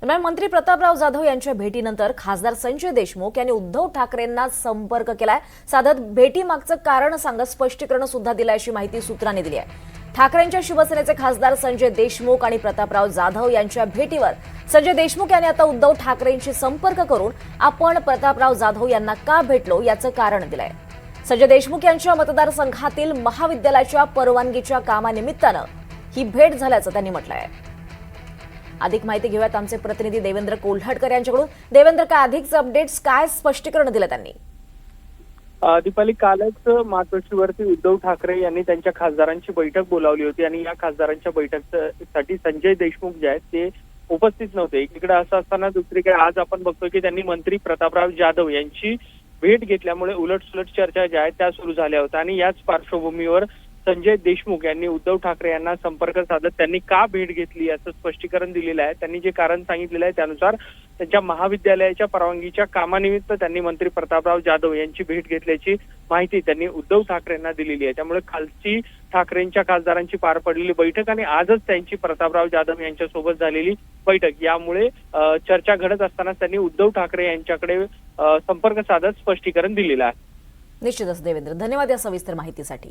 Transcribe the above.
दरम्यान मंत्री प्रतापराव जाधव यांच्या भेटीनंतर खासदार संजय देशमुख यांनी उद्धव ठाकरेंना संपर्क केलाय। साधत भेटीमागचं कारण सांगत स्पष्टीकरण सुद्धा दिलं अशी माहिती सूत्रांनी दिली आहे। ठाकरेंच्या शिवसेनेचे खासदार संजय देशमुख आणि प्रतापराव जाधव यांच्या भेटीवर संजय देशमुख यांनी आता उद्धव ठाकरेंशी संपर्क करून आपण प्रतापराव जाधव यांना का भेटलो याचं कारण दिलंय। संजय देशमुख यांच्या मतदारसंघातील महाविद्यालयाच्या परवानगीच्या कामानिमित्तानं ही भेट झाल्याचं त्यांनी म्हटलंय। अधिक माहिती घेऊयात आमचे प्रतिनिधी देवेंद्र कोल्हटकर यांच्याकडून। देवेंद्र, काय अधिक अपडेट्स, काय स्पष्टीकरण दिलं त्यांनी? दीपाली, कालच मातोश्रीवरती उद्धव ठाकरे यांनी त्यांच्या खासदारांची बैठक बोलावली होती आणि या खासदारांच्या बैठकीसाठी संजय देशमुख जे आहेत ते उपस्थित नव्हते। एकीकडे असं असताना दुसरीकडे आज आपण बघतोय की त्यांनी मंत्री प्रतापराव जाधव यांची भेट घेतल्यामुळे उलटसुलट चर्चा ज्या आहेत त्या सुरू झाल्या होत्या आणि याच पार्श्वभूमीवर संजय देशमुख यांनी उद्धव ठाकरे यांना संपर्क साधत त्यांनी का भेट घेतली याचं स्पष्टीकरण दिलेलं आहे। त्यांनी जे कारण सांगितलेलं आहे त्यानुसार त्यांच्या महाविद्यालयाच्या परवानगीच्या कामानिमित्त त्यांनी मंत्री प्रतापराव जाधव यांची भेट घेतल्याची माहिती त्यांनी उद्धव ठाकरेंना दिलेली आहे। त्यामुळे कालची ठाकरेंच्या खासदारांची पार पडलेली बैठक आणि आजच त्यांची प्रतापराव जाधव यांच्यासोबत झालेली बैठक यामुळे चर्चा घडत असताना त्यांनी उद्धव ठाकरे यांच्याकडे संपर्क साधत स्पष्टीकरण दिलेलं आहे। निश्चितच देवेंद्र, धन्यवाद या सविस्तर माहितीसाठी।